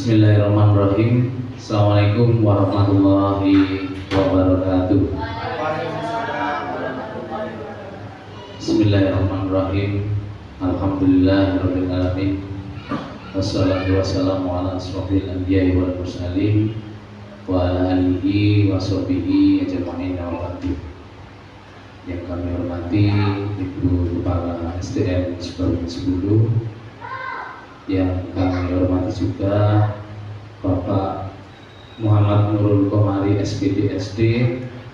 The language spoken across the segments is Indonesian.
Bismillahirrahmanirrahim. Assalamualaikum warahmatullahi wabarakatuh. Bismillahirrahmanirrahim. Alhamdulillahirabbil alamin. Wassalatu wassalamu ala asrofil anbiya'i wal mursalin wa ala alihi wa sahbihi ajma'in wa ba'du. Yang kami hormati Ibu Kepala SDN Sukabumi 10, yang kami hormati juga Bapak Muhammad Nurul Komari SPD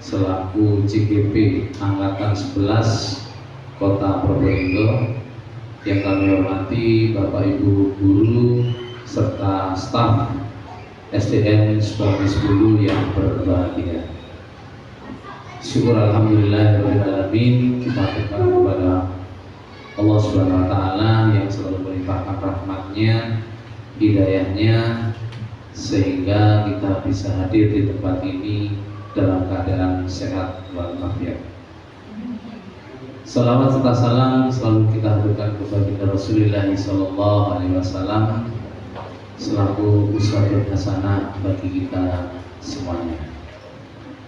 selaku CGP Angkatan 11 Kota Probolinggo, yang kami hormati Bapak Ibu guru serta staf SDN Sukabumi 10 yang berbahagia. Syukur alhamdulillahirrahmanirrahim, kita aturkan kepada Allah Subhanahu wa Ta'ala yang selalu melimpahkan rahmatnya, hidayahnya, sehingga kita bisa hadir di tempat ini dalam keadaan sehat walafiat. Salawat serta salam selalu kita haturkan kepada Rasulullah SAW selaku uswatun hasanah bagi kita semuanya.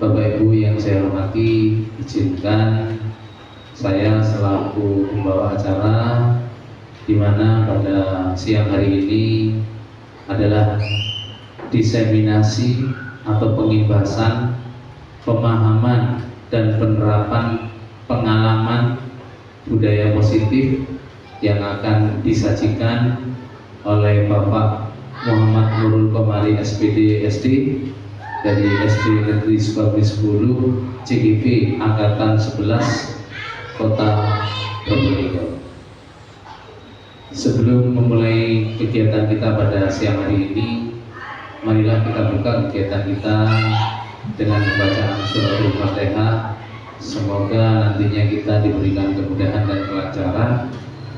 Bapak Ibu yang saya hormati, izinkan saya selaku pembawa acara, di mana pada siang hari ini adalah diseminasi atau pengimbasan pemahaman dan penerapan pengalaman budaya positif yang akan disajikan oleh Bapak Muhammad Nurul Komari SPD dari SD Negeri Sukabumi 10 CGP Angkatan 11 Kota Probolinggo. Sebelum memulai kegiatan kita pada siang hari ini, marilah kita buka kegiatan kita dengan bacaan surah Al-Fatihah. Semoga nantinya kita diberikan kemudahan dan kelancaran,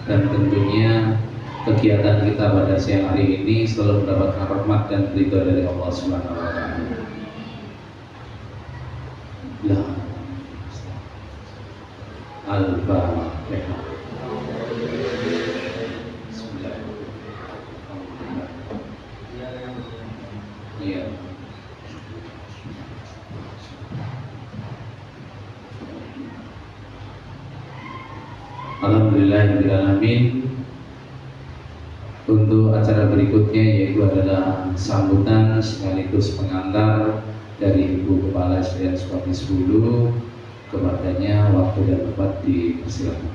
dan tentunya kegiatan kita pada siang hari ini selalu mendapatkan rahmat dan ridho dari Allah Subhanahu wa Ta'ala. Al-Fatihah. Iya. Alhamdulillahirrahmanirrahim. Untuk acara berikutnya yaitu adalah sambutan sekaligus pengantar dari Ibu Kepala SDN Sukabumi 10. Kepadanya waktu dan tempat dipersilakan.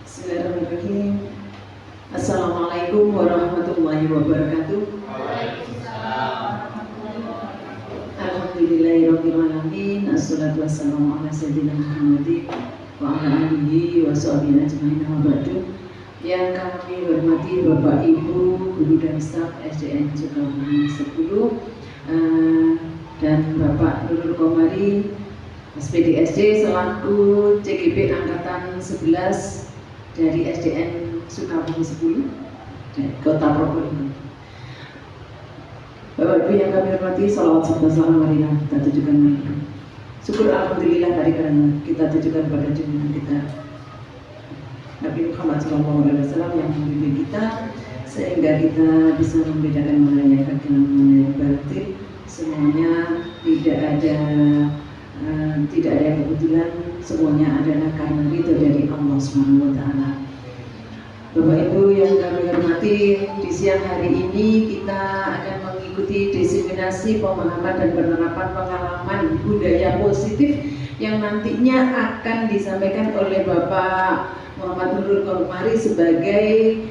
Bismillahirrahmanirrahim. Assalamualaikum warahmatullahi wabarakatuh. Alhamdulillahirabbil alamin. Assalatu wassalamu ala sayyidina Muhammadin wa ala alihi wa sahbihi ajmain wa ba'du. Yang kami hormati Bapak Ibu guru dan staf SDN Sukabumi 10 dan Bapak Nurul Komari SPD selaku CGP Angkatan 11 dari SDN Sukabumi 10 dan Kota Probolinggo. Bapak Ibu yang kami hormati, salawat serta salam marilah kita tujukan. Syukur alhamdulillah hari karena kita tujukan pada junjungan kita Nabi Muhammad SAW yang membimbing kita, sehingga kita bisa membedakan mana yang hak dan mana yang batil. Semuanya tidak ada kebetulan, semuanya adalah karena ridho dari Allah Subhanahu wa Ta'ala. Bapak Ibu yang kami hormati, di siang hari ini kita akan mengikuti diseminasi pemahaman dan penerapan pengalaman budaya positif yang nantinya akan disampaikan oleh Bapak Muhammad Nurul Komari sebagai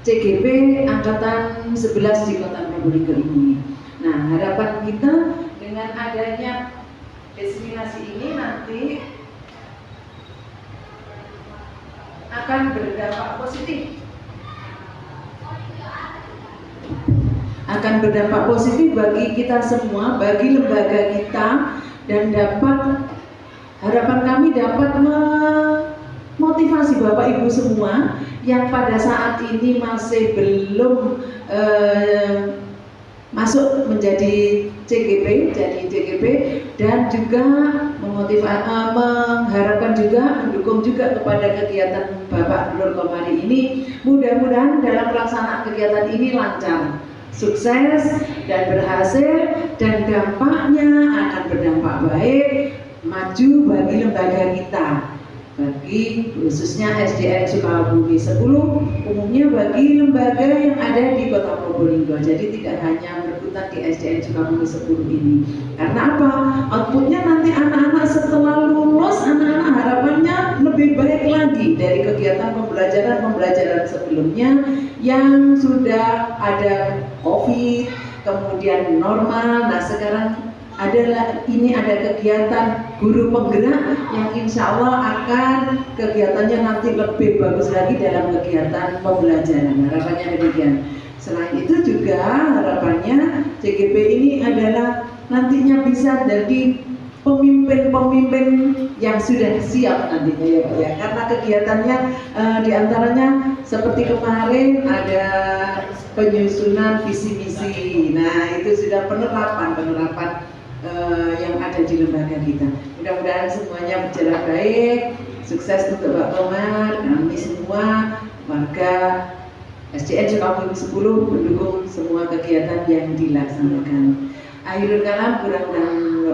CGP Angkatan 11 di Kota Probolinggo ini. Nah, harapan kita dengan adanya diseminasi ini nanti akan berdampak positif. Akan berdampak positif bagi kita semua, bagi lembaga kita, dan harapan kami dapat motivasi Bapak Ibu semua yang pada saat ini masih belum masuk menjadi CGP, dan juga mengharapkan juga, mendukung juga kepada kegiatan Bapak Nurul Qomari ini. Mudah-mudahan dalam pelaksanaan kegiatan ini lancar, sukses dan berhasil, dan dampaknya akan berdampak baik, maju bagi lembaga kita, bagi khususnya SDN Sukabumi 10, umumnya bagi lembaga yang ada di Kota Probolinggo. Jadi tidak hanya berkutat di SDN Sukabumi 10 ini. Karena apa? Outputnya nanti anak-anak setelah lulus, anak-anak harapannya lebih baik lagi dari kegiatan pembelajaran sebelumnya yang sudah ada COVID, kemudian normal. Nah sekarang ini ada kegiatan guru penggerak yang insya Allah akan kegiatannya nanti lebih bagus lagi dalam kegiatan pembelajaran. Harapannya demikian. Selain itu juga harapannya CGP ini adalah nantinya bisa jadi pemimpin-pemimpin yang sudah siap nantinya ya Pak ya. Karena kegiatannya diantaranya seperti kemarin ada penyusunan visi misi. Nah itu sudah penerapan yang ada di lembaga kita. Mudah-mudahan semuanya berjalan baik, sukses untuk Pak Komar, kami semua warga SDN Sukabumi 10 mendukung semua kegiatan yang dilaksanakan. Akhirul kalam, kurang dan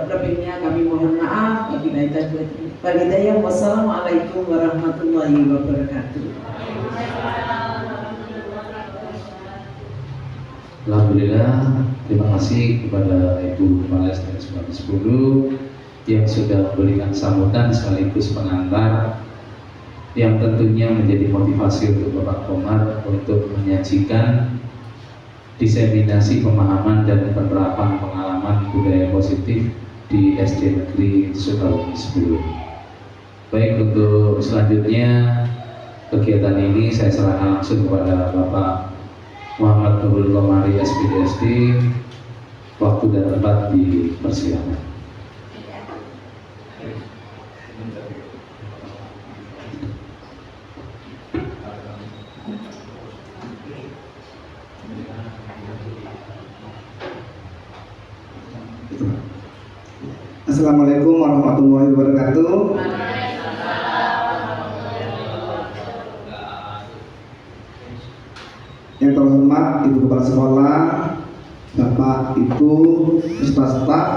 lebihnya kami mohon maaf. Wassalamualaikum warahmatullahi wabarakatuh. Alhamdulillah, terima kasih kepada Ibu Kepala SDN Sukabumi 10 yang sudah memberikan sambutan sekaligus pengantar yang tentunya menjadi motivasi untuk Bapak Komar untuk menyajikan diseminasi pemahaman dan penerapan pengalaman budaya positif di SD Negeri Sukabumi 10. Baik, untuk selanjutnya kegiatan ini saya serahkan langsung kepada Bapak Muhammad Nurul Qomari SPDSD. Waktu dan tempat dipersilakan. Assalamualaikum warahmatullahi wabarakatuh. Yang terhormat Ibu Kepala Sekolah, Bapak Ibu beserta staf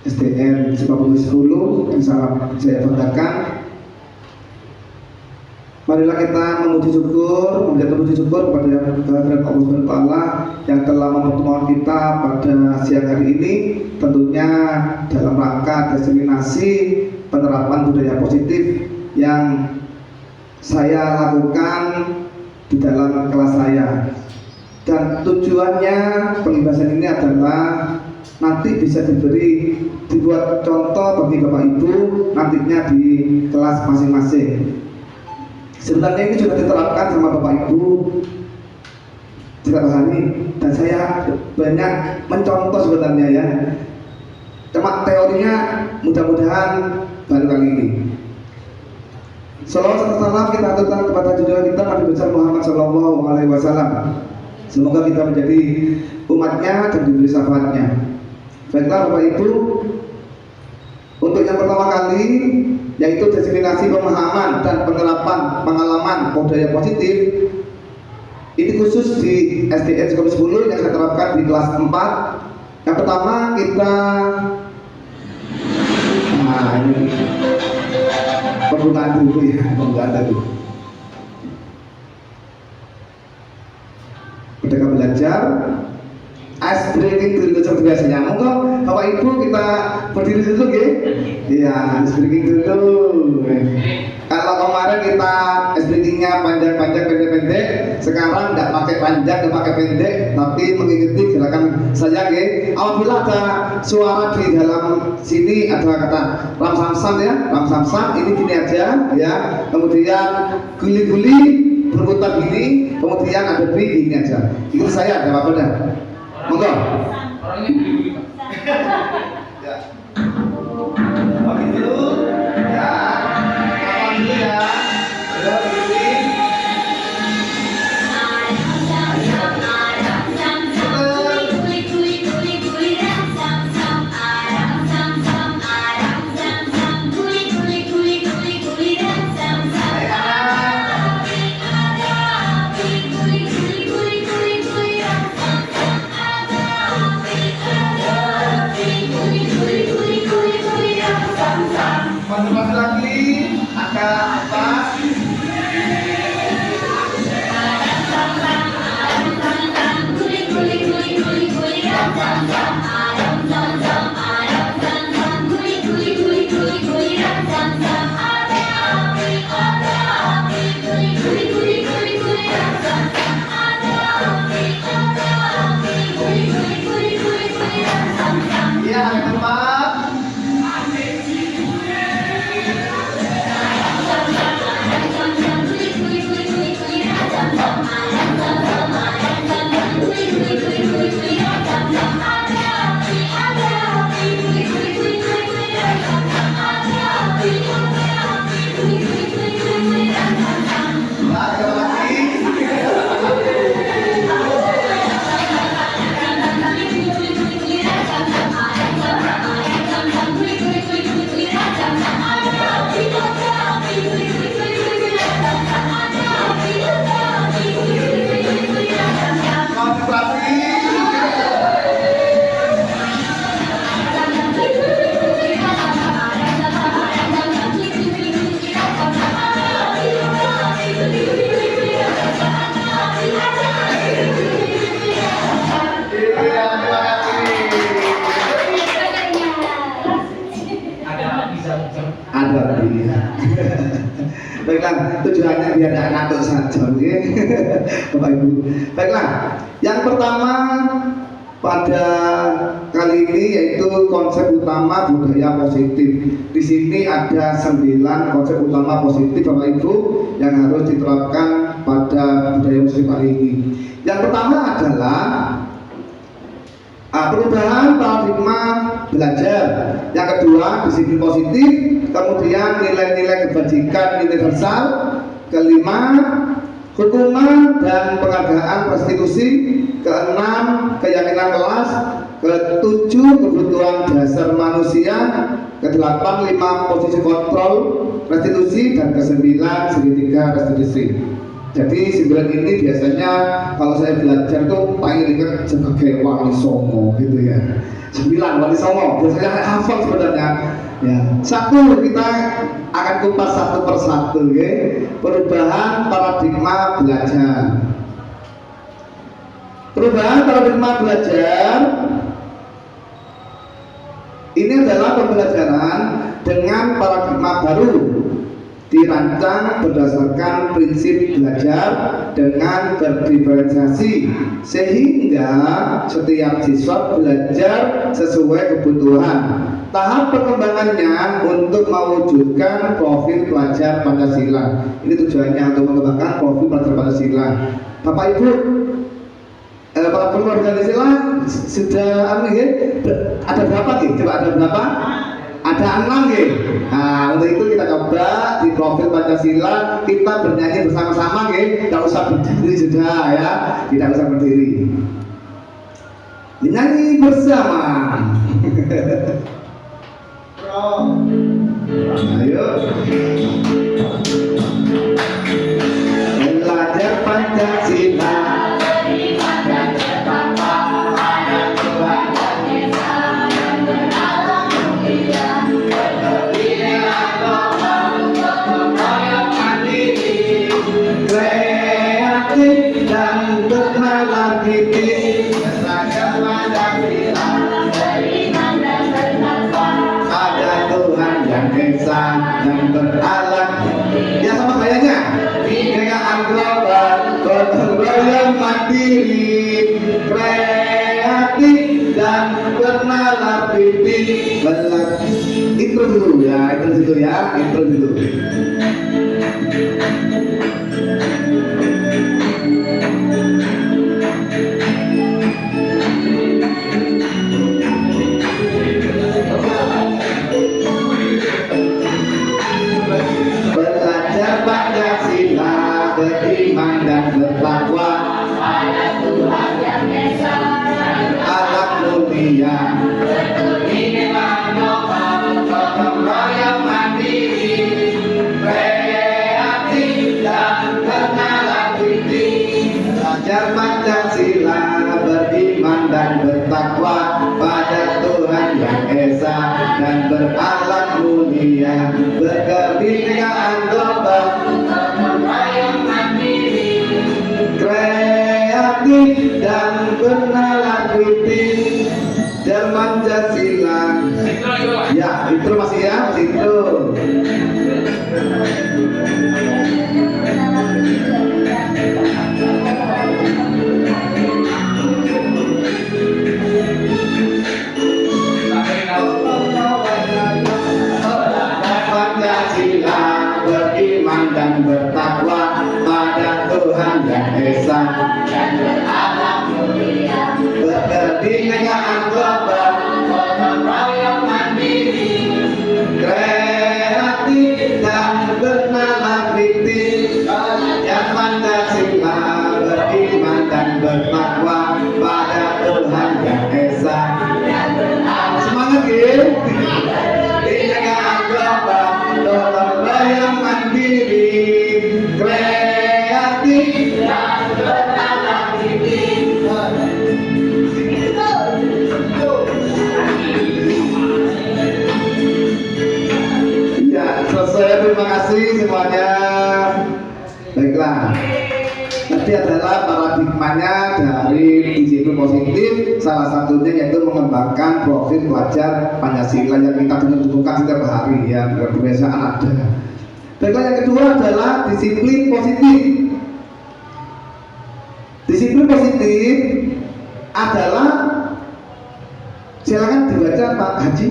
SDN Sukabumi 10 yang sangat saya banggakan. Marilah kita memuji syukur kepada kehadirat Allah Subhanahu wa Ta'ala yang telah mempertemukan kita pada siang hari ini, tentunya dalam rangka diseminasi penerapan budaya positif yang saya lakukan di dalam kelas saya. Dan tujuannya pembahasan ini adalah nanti bisa dibuat contoh bagi Bapak Ibu nantinya di kelas masing-masing. Sebenarnya ini sudah diterapkan sama Bapak Ibu setiap hari, dan saya banyak mencontoh sebenarnya ya. Cuma teorinya mudah-mudahan baru kali ini. Salawat serta salam kita aturkan kepada junjungan kita Nabi besar Muhammad SAW. Semoga kita menjadi umatnya dan diberi syafaatnya. Baiklah Bapak Ibu, untuk yang pertama kali yaitu diseminasi pemahaman dan penerapan pengalaman budaya positif. Ini khusus di SDN Sukabumi 10 yang saya terapkan di kelas 4. Yang pertama kita ini penggunaan dulu ya, penggunaan dulu. Ketika belajar ice breaking dulu seperti biasanya. Monggo Bapak Ibu kita berdiri dulu ya. Iya, ice breaking dulu. Kalau kemarin kita ice breakingnya panjang-panjang, pendek-pendek, sekarang tidak pakai panjang, tidak pakai pendek, tapi mengikuti gerakan saya ya. Apabila ada suara di dalam sini ada kata ram samsam ya, ram samsam ini gini aja ya. Kemudian guli-guli berputar gini, kemudian ada beri gini aja. Itu saya ada apa-apa dah. Monggo. Orangnya guli-guli Pak. Ya. Oke dulu. Ya. Apa dulu ya? Udah begini. angka 4. Ya, angka 4. Nah, coba lagi. Iya, terima kasih. Ada iya. Baiklah, tujuannya biar tidak ngantuk saja, oke? Bapak Ibu. Baiklah, yang pertama pada kali ini yaitu konsep utama budaya positif. Di sini ada 9 konsep utama positif Bapak Ibu yang harus diterapkan pada budaya positif kali ini. Yang pertama adalah perubahan paradigma belajar. Yang kedua, disiplin positif. Kemudian nilai-nilai kebajikan universal. Kelima, hukuman dan penghargaan restitusi. Keenam, keyakinan kelas. Ketujuh, kebutuhan dasar manusia. Kedelapan, 5 posisi kontrol restitusi. Dan kesembilan, segitiga restitusi. Jadi 9 ini biasanya kalau saya belajar tuh paling ingat sebagai wali songo gitu ya. 9 wali songo biasanya hafal sebenarnya. Ya, satu kita akan kupas satu persatu ya. Perubahan paradigma belajar. Perubahan paradigma belajar ini adalah pembelajaran dengan paradigma baru, dirancang berdasarkan prinsip belajar dengan berdiferensiasi sehingga setiap siswa belajar sesuai kebutuhan. Tahap perkembangannya untuk mewujudkan profil pelajar Pancasila. Ini tujuannya untuk mengembangkan profil pelajar Pancasila. Bapak Ibu, para pengorganisasi sudah ada berapa nih? Coba ada berapa? Ada 6 ya. Nah, untuk itu kita coba di profil Pancasila kita bernyanyi bersama-sama ya. Tidak usah berdiri sudah ya. Tidak usah berdiri. Menyanyi bersama. Ayo. Belajar Pancasila. Dan bernalar titik belajar Pancasila. Ada Tuhan yang esa dan beralam. Ya sama kayaknya. Bineka global, gotong royong mandiri, kreatif dan bernalar titik. Intro dulu ya, intro dulu. Belajar Pancasila, beriman dan bertakwa pada Tuhan yang esa, alam mulia, bineka global, gotong royong mandiri, kreatif dan bernalar titik. Belajar Pancasila, beriman dan bertakwa pada Tuhan yang esa dan beralam mulia, berkebinekaan kreatif dan bernalar kritis dan Pancasila. Ya, itu masih ya, masih itu. Pancasila beriman dan bertakwa pada Tuhan yang Esa, berkepentingan global, gotong royong mandiri, kreatif dan bernalar kritis, yang Pancasila beriman dan bertakwa pada Tuhan yang Esa. Semangat ya. Gotong royong mandiri, kreatif dan bernalar kritis. Ya, selesai. Terima kasih semuanya. Baiklah. Tadi adalah paradigmanya dari disiplin positif, salah satunya yaitu mengembangkan profil pelajar Pancasila yang kita tentukan setiap hari, yang kebiasaan ada. Baiklah, yang kedua adalah disiplin positif. Disiplin positif adalah, silakan dibaca Pak Haji.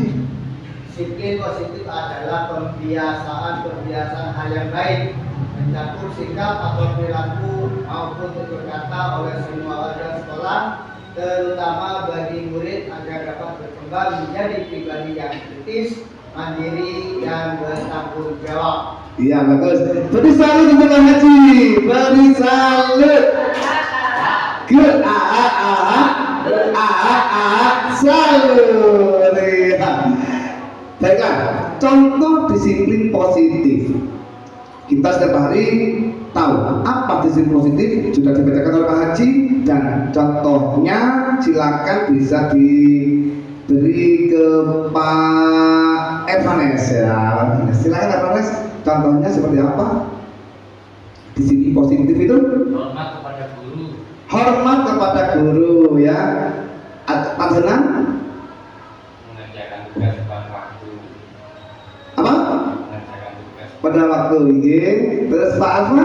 Disiplin positif adalah pembiasaan hal yang baik, mencakup sikap atau perilaku maupun tutur kata oleh semua warga sekolah, terutama bagi murid agar dapat berkembang menjadi pribadi yang kritis, mandiri, dan bertanggung jawab. Iya, bagus. Beri salut untuk Pak Haji. Beri salut. Good. Salut. Iya. Baiklah, contoh disiplin positif. Kita setiap hari tahu apa disiplin positif, sudah dibacakan oleh Pak Haji, dan contohnya silakan bisa diberi ke Pak Evanes ya. Silakan Evanes, contohnya seperti apa? Disiplin positif itu hormat kepada guru. Hormat kepada guru ya. Panjenengan Mengerjakan tugas tepat waktu. apa? Mengerjakan tugas. Pada waktu ini. Terus Pak Alfa?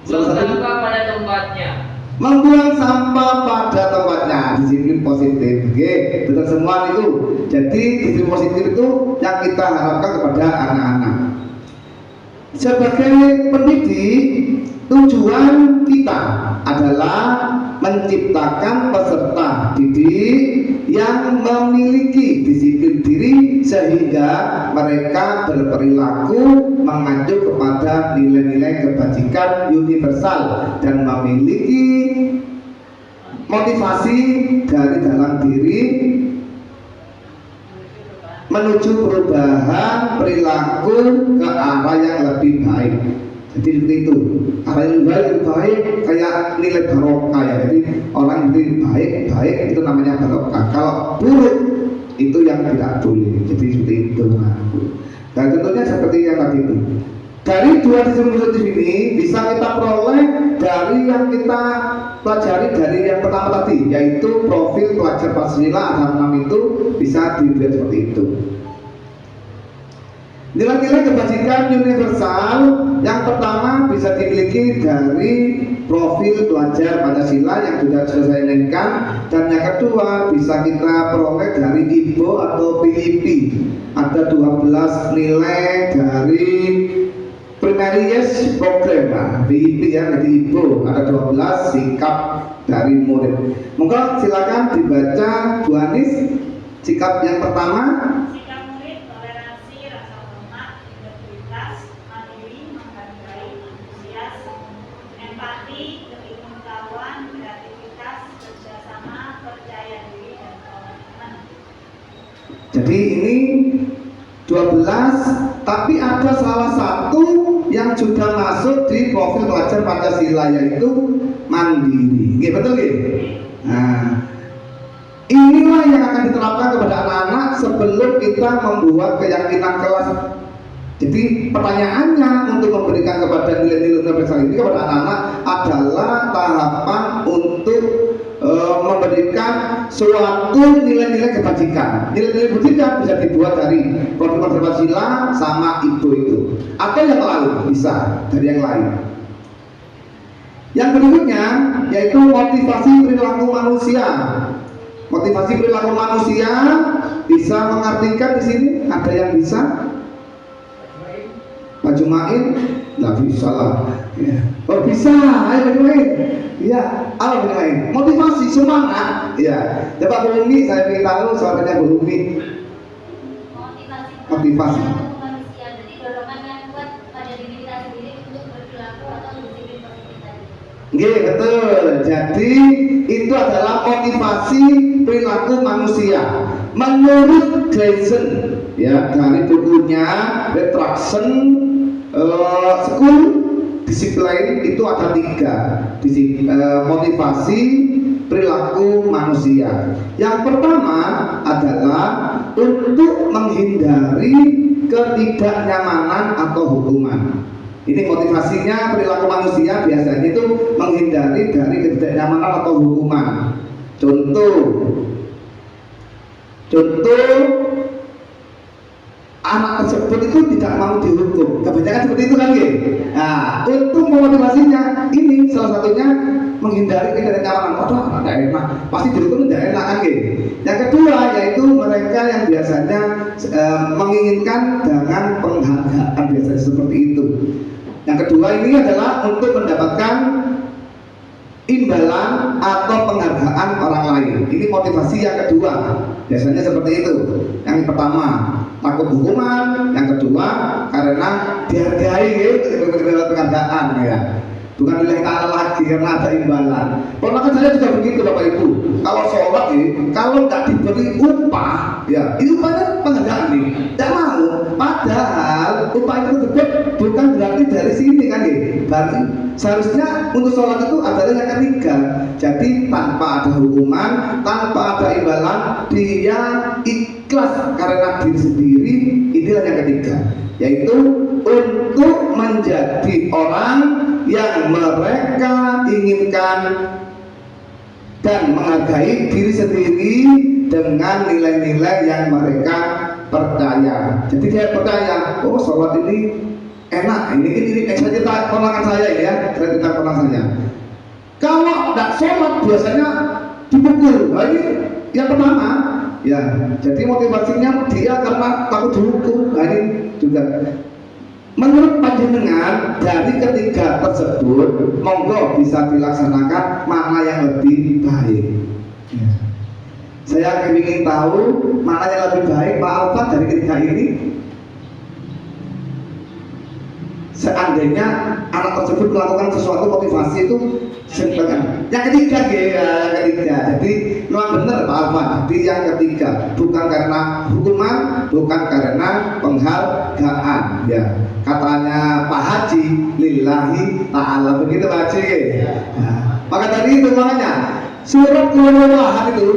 Buang sampah pada tempatnya. Membuang sampah pada tempatnya. Disiplin positif. Oke, betul semua itu. Jadi disiplin positif itu yang kita harapkan kepada anak-anak. Sebagai pendidik, tujuan kita adalah menciptakan peserta didik yang memiliki disiplin diri sehingga mereka berperilaku mengacu kepada nilai-nilai kebajikan universal dan memiliki motivasi dari dalam diri menuju perubahan perilaku ke arah yang lebih baik. Jadi seperti itu, arah yang lebih baik kayak nilai barokah ya. Jadi orang yang lebih baik itu namanya barokah. Kalau buruk itu yang tidak boleh. Jadi seperti itu. Dan tentunya seperti yang tadi itu. Dari dua disiplin positif ini bisa kita peroleh dari yang kita pelajari dari yang pertama tadi, yaitu profil pelajar Pancasila ada 6 itu bisa dilihat seperti itu. Nilai-nilai kebajikan universal yang pertama bisa dimiliki dari profil pelajar Pancasila yang sudah saya nyanyikan, dan yang kedua bisa kita peroleh dari IPO atau PIP. Ada 12 nilai dari Primary Yes Program, PIP ya, jadi IPO ada 12 sikap dari murid. Monggo silakan dibaca Bu Anis. Sikap yang pertama, sikap murid toleransi, rasa hormat, integritas, mandiri, menghargai, antusias, empati, keilmuan, kreativitas, kerjasama, percaya diri, dan komitmen. jadi ini 12, tapi ada salah satu yang sudah masuk di profil pelajar Pancasila, yaitu mandiri. Oke, betul ya? Nah, inilah yang akan diterapkan kepada anak-anak sebelum kita membuat keyakinan kelas Jadi pertanyaannya untuk memberikan kepada nilai-nilai universal ini kepada anak-anak adalah tahapan untuk memberikan suatu nilai-nilai kebajikan. Nilai-nilai kebajikan bisa dibuat dari produk Pancasila sama itu atau yang lain, bisa dari yang lain. Yang berikutnya yaitu motivasi perilaku manusia. Motivasi perilaku manusia bisa mengartikan di sini ada yang bisa Pak Jumain? Nggak bisa lah ya. Oh bisa, ayo Pak Jumain. Iya, apa Pak Jumain? Motivasi, semangat. Ya, coba Bu Umi, saya ingin tahu suaranya Bu Umi. Motivasi. Manusia, jadi dorongan yang kuat pada diri kita sendiri untuk berperilaku atau berdisiplin positif tadi. Iya betul. Jadi itu adalah motivasi perilaku manusia. Menurut Grayson, ya dari bukunya Retraction School Discipline itu ada 3 motivasi perilaku manusia. Yang pertama adalah untuk menghindari ketidaknyamanan atau hukuman. Ini motivasinya perilaku manusia biasanya itu menghindari dari ketidaknyamanan atau hukuman. Contoh anak tersebut itu tidak mau dihukum. Kebanyakan seperti itu kan ya. Nah, untuk memotivasinya ini salah satunya menghindari ketidaknyamanan. Waduh, tidak enak. Pasti dihukum tidak enak kan ya. Yang kedua yaitu mereka yang biasanya menginginkan dengan penghargaan, biasanya seperti itu. Yang kedua ini adalah untuk mendapatkan imbalan atau penghargaan orang lain. Ini motivasi yang kedua. Biasanya seperti itu. Yang pertama takut hukuman, yang kedua karena dihargai gitu, penghargaan ya. Bukan nilai ta'ala lagi karena ada imbalan. Ponakan saya juga begitu Bapak Ibu. Kalau sholat kalau nggak diberi upah, ya itu pada penghargaan nih. Tidak mau. Padahal upah itu tersebut bukan berarti dari sini kan ya. Berarti seharusnya untuk sholat itu adalah yang ketiga. Jadi tanpa ada hukuman, tanpa ada imbalan, dia ikhlas karena diri sendiri. Inilah yang ketiga, yaitu untuk menjadi orang yang mereka inginkan dan menghargai diri sendiri dengan nilai-nilai yang mereka percaya. Jadi dia percaya, oh sholat ini enak, ini saya cerita ponakan saya ya, saya cerita ponakan saya. Kalau tidak sholat biasanya dipukul. Nah, ini yang pertama, ya. Jadi motivasinya dia karena takut dihukum. Nah, ini juga. Menurut panjenengan dari ketiga tersebut, monggo bisa dilaksanakan mana yang lebih baik. Ya. Saya ingin tahu mana yang lebih baik, Pak Alfa, dari ketiga ini. Seandainya anak tersebut melakukan sesuatu motivasi itu sebenarnya yang ketiga ya, yang ketiga. Jadi memang benar Pak Alfa. Jadi yang ketiga bukan karena hukuman, bukan karena penghargaan. Ya, katanya Pak Haji, lillahi ta'ala, begitu Pak Haji. Nah, maka tadi itu makanya surat keluaran itu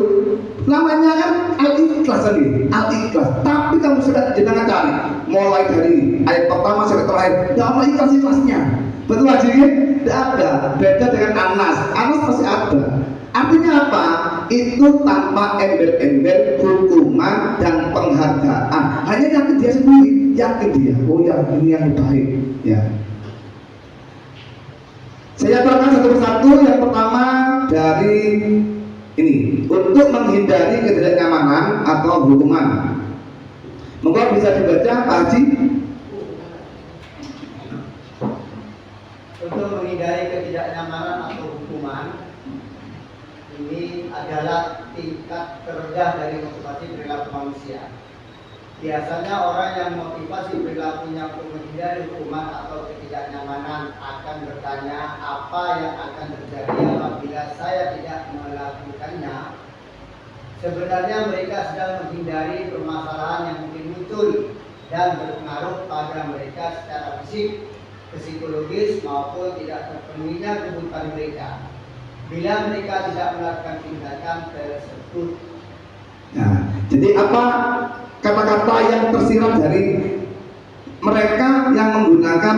namanya kan al-ikhlas tadi, al-ikhlas. Tapi kamu sudah jangan cari mulai dari ayat pertama sampai terakhir, tidak ada ikhlas-ikhlasnya. Betul Haji? Tidak ada. Beda dengan Anas. Anas masih ada. Artinya apa? Itu tanpa embel-embel hukuman dan penghargaan. Hanya yakin dia sendiri, yakin dia. Oh ya, ini yang baik. Ya. Saya terangkan satu persatu. Yang pertama dari ini untuk menghindari ketidaknyamanan atau hukuman. Mungkin bisa dibaca Pak Haji. Untuk menghindari ketidaknyamanan atau hukuman, ini adalah tingkat terendah dari motivasi perilaku manusia. Biasanya orang yang motivasi perilakunya untuk menghindari hukuman atau ketidaknyamanan akan bertanya apa yang akan terjadi apabila saya tidak melakukannya. Sebenarnya mereka sedang menghindari permasalahan yang mungkin muncul dan berpengaruh pada mereka secara fisik, psikologis maupun tidak terpenuhinya kebutuhan mereka bila mereka tidak melakukan tindakan tersebut. Nah, jadi apa kata-kata yang tersirat dari mereka yang menggunakan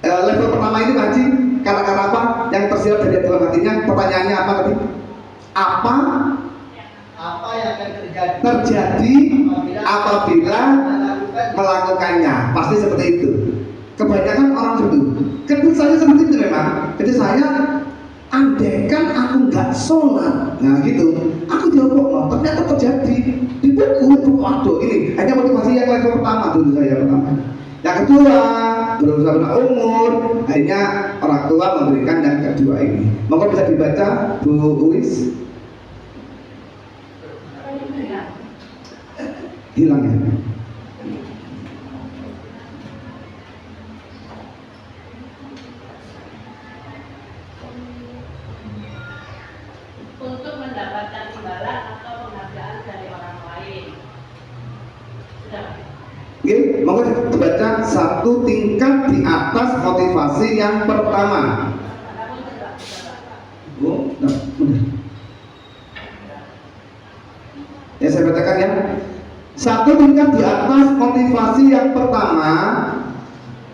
level pertama ini tadi kata-kata apa yang tersirat dari dalam hatinya? Pertanyaannya apa tadi? Apa yang akan terjadi terjadi apabila melakukannya? Pasti seperti itu. Kebanyakan orang seperti itu. Ketika saya seperti itu memang. Ketika saya andaikan aku nggak sholat, nah gitu, aku diobok, ternyata terjadi di buku. Waduh, ini hanya motivasi yang level pertama dulu saya pertama. Yang kedua, berusaha umur, akhirnya orang tua memberikan yang kedua ini. Maka bisa dibaca Bu Uwis. Hilang ya. Untuk mendapatkan imbalan atau penghargaan dari orang lain. Sudah. Oke, maka dibaca satu tingkat di atas motivasi yang pertama. Oh, nah, benar. Ya saya bacakan ya. Satu tingkat di atas motivasi yang pertama.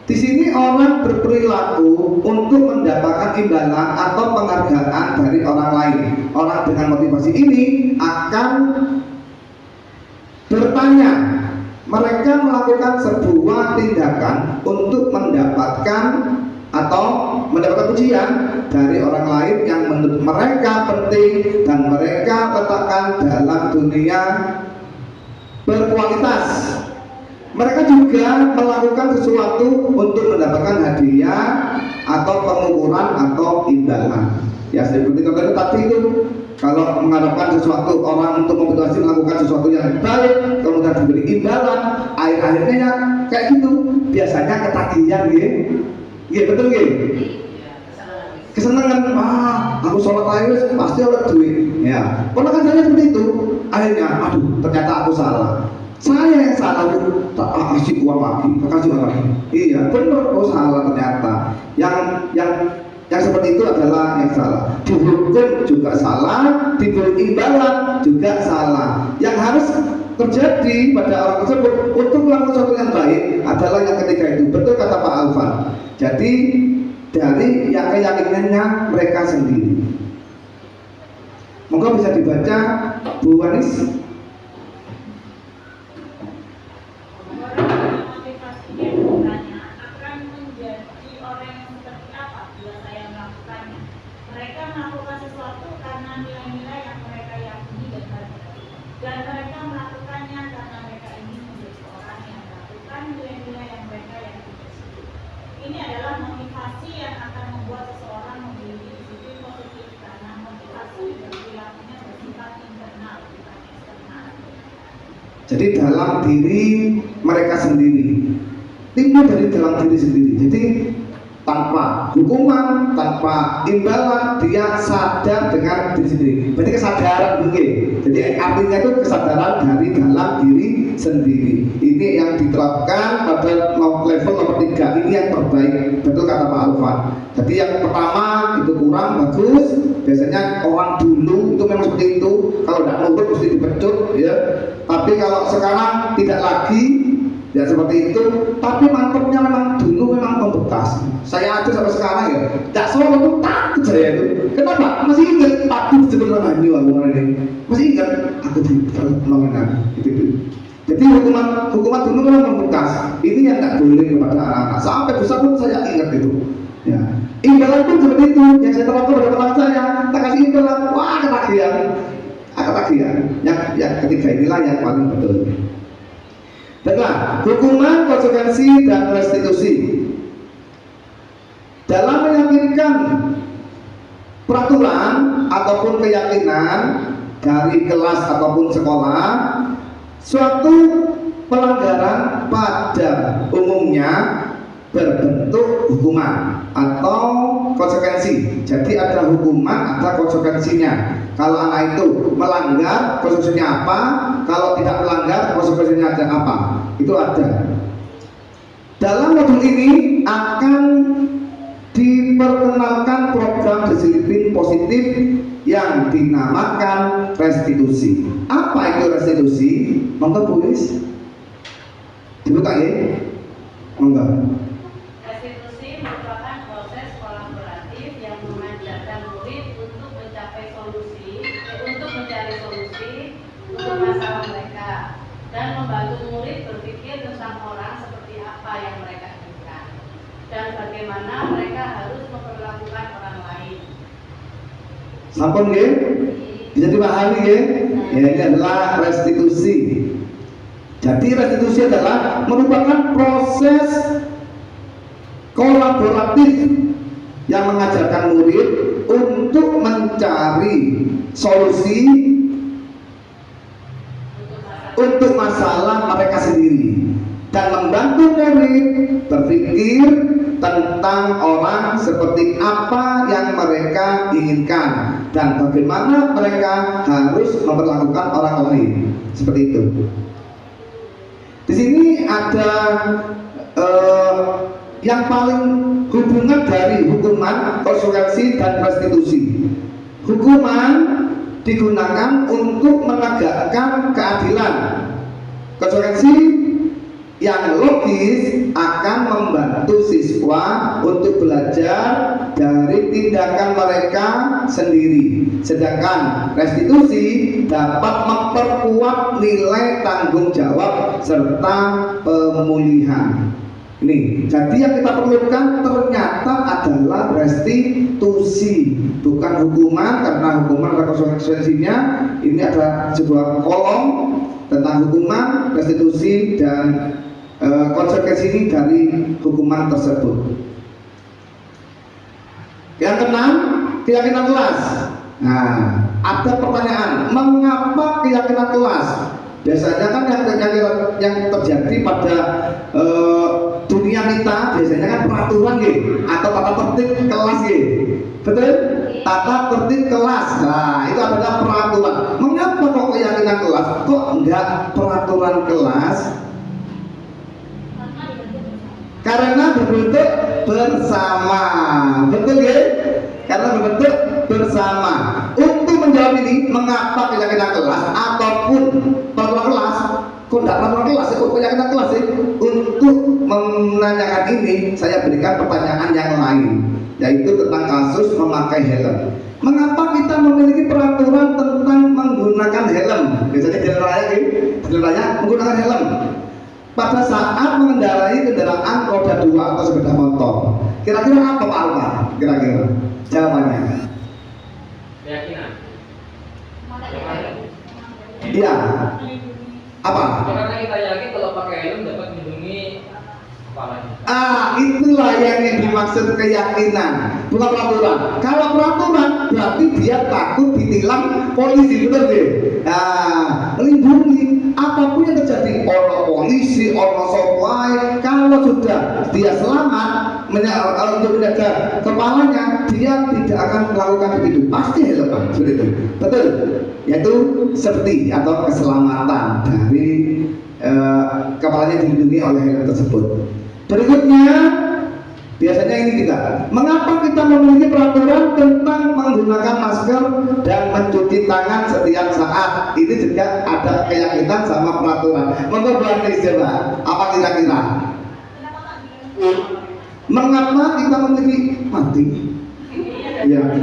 Di sini orang berperilaku untuk mendapatkan imbalan atau penghargaan dari orang lain. Orang dengan motivasi ini akan bertanya. Mereka melakukan sebuah tindakan untuk mendapatkan atau mendapatkan pujian dari orang lain yang menurut mereka penting dan mereka letakkan dalam dunia berkualitas. Mereka juga melakukan sesuatu untuk mendapatkan hadiah atau pengukuran atau imbalan. Ya seperti contohnya tadi itu, kalau mengharapkan sesuatu orang untuk memotivasi melakukan sesuatu yang baik, kemudian diberi imbalan, akhir-akhirnya ya kayak gitu. Biasanya ketagihan, ya betul ya. Kesenangan, aku sholat aja pasti oleh duit. Ya, kalau kan saya seperti itu, akhirnya, aduh, ternyata aku salah. Saya yang salah, tak kasih uang lagi. Iya, benar, oh salah ternyata. Yang seperti itu adalah yang salah. Dihukum juga salah, diberi imbalan juga salah. Yang harus terjadi pada orang tersebut untuk melakukan sesuatu yang baik adalah yang ketiga itu. Betul kata Pak Alvan. Jadi dari yang keyakinannya mereka sendiri. Monggo bisa dibaca Bu Wanis. Motivasinya bertanya akan menjadi orang yang seperti apa bila saya melakukannya. Mereka melakukan sesuatu karena nilai-nilai yang mereka yakini dan hargai, dan mereka melakukannya karena mereka ingin menjadi orang yang melakukan nilai-nilai yang mereka yakini. Ini adalah motivasi yang akan membuat seseorang memiliki disiplin positif karena motivasi dan perilakunya bersifat internal bukan eksternal. Jadi dalam diri mereka sendiri, timbul dari dalam diri sendiri. Jadi tanpa hukuman, tanpa imbalan, dia sadar dengan diri sendiri. Berarti kesadaran mungkin. Jadi artinya itu kesadaran dari dalam diri sendiri. Ini yang diterapkan pada level nomor 3. Ini yang terbaik. Betul kata Pak Alvan. Jadi yang pertama itu kurang bagus. Biasanya orang dulu itu memang seperti itu. Kalau tidak nurut mesti dipecut, ya. Tapi kalau sekarang tidak lagi, ya seperti itu. Tapi mantepnya memang dulu memang membekas. Saya aja sampai sekarang ya, tidak selalu itu takut saya itu. Kenapa? Masih ingat takut sebelum Hanyu aku ini. Masih ingat aku di perlongan itu. Jadi hukuman dulu memang membekas. Ini yang tak boleh kepada anak-anak. Sampai besar pun saya ingat itu. Ya, imbalan pun seperti itu. Yang saya terapkan pada anak saya, tak kasih imbalan, wah ketagihan. Yang ketiga inilah yang paling betul. Baiklah, hukuman, konsekuensi, dan restitusi. Dalam meyakinkan peraturan ataupun keyakinan dari kelas ataupun sekolah, suatu pelanggaran pada umumnya berbentuk hukuman atau konsekuensi. Jadi ada hukuman, ada konsekuensinya. Kalau anak itu melanggar, konsekuensinya apa? Kalau tidak melanggar, konsekuensinya ada apa? Itu ada. Dalam modul ini akan diperkenalkan program disiplin positif yang dinamakan restitusi. Apa itu restitusi? Monggo tulis. Dibuka ya. Enggak. Restitusi merupakan proses kolaboratif yang mengajarkan murid untuk mencari solusi untuk masalah mereka dan membantu murid berpikir tentang orang seperti apa yang mereka inginkan dan bagaimana mereka harus memperlakukan orang lain. Sampun nggih? Bisa dipahami nggih? Ya, ini adalah restitusi. Jadi restitusi adalah merupakan proses kolaboratif yang mengajarkan murid untuk mencari solusi untuk masalah mereka sendiri dan membantu murid berpikir tentang orang seperti apa yang mereka inginkan dan bagaimana mereka harus memperlakukan orang lain, seperti itu. Di sini ada yang paling hubungan dari hukuman, konsekuensi dan restitusi. Hukuman digunakan untuk menegakkan keadilan. Konsekuensi yang logis akan membantu siswa untuk belajar dari tindakan mereka sendiri. Sedangkan restitusi dapat memperkuat nilai tanggung jawab serta pemulihan. Ini, jadi yang kita perlukan ternyata adalah restitusi, bukan hukuman, karena hukuman ada konsekuensinya. Ini ada sebuah kolom tentang hukuman, restitusi, dan konsekuensi ini dari hukuman tersebut. Yang keenam, keyakinan kelas. Nah, ada pertanyaan, mengapa keyakinan kelas? Biasanya kan yang terjadi pada dunia kita biasanya kan peraturan gitu, atau tata tertib kelas gitu. Betul? Tata tertib kelas. Nah, itu adalah peraturan. Mengapa kok keyakinan kelas? Kok enggak peraturan kelas? Karena berbentuk bersama. Betul ya? Karena berbentuk bersama. Untuk menjawab ini, mengapa keyakinan kelas ataupun peraturan kelas? Kok tidak peraturan kelas? Kok keyakinan kelas sih? Untuk menanyakan ini, saya berikan pertanyaan yang lain, yaitu tentang kasus memakai helm. Mengapa kita memiliki peraturan tentang menggunakan helm? Biasanya jalan raya menggunakan helm pada saat mengendarai kendaraan roda 2 atau sepeda motor. Kira-kira apa Pak Alfa? Kira-kira jawabannya? Keyakinan. Iya. Apa? Karena kita yakin kalau pakai helm dapat melindungi kepala kita. Itulah yang dimaksud keyakinan, bukan peraturan. Kalau peraturan berarti dia takut ditilang polisi, betul deh. Lindungi apapun yang terjadi, orang polisi, orang sopai, kalau sudah dia selamat untuk menjaga kepalanya, dia tidak akan melakukan itu. Pasti helm, seperti itu. Betul? Yaitu safety atau keselamatan dari kepalanya dilindungi oleh helm tersebut. Berikutnya, biasanya ini juga, mengapa kita memiliki peraturan tentang menggunakan masker dan mencuci tangan setiap saat? Ini juga ada keyakinan sama peraturan. Monggo Bu Anies coba, apa kira-kira? Mengapa kita memiliki mati? Ya.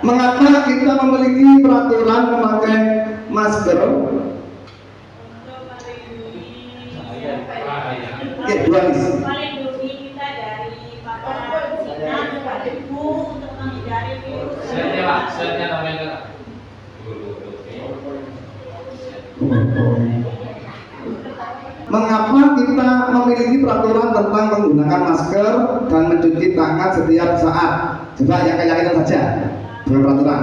Mengapa kita memiliki peraturan memakai masker? Bu Anies. Melindungi kita dari paparan sinar dan debu untuk menghindari virus. Saya namanya Mengapa kita memiliki peraturan tentang menggunakan masker dan mencuci tangan setiap saat? Coba yang keyakinan saja, bukan peraturan.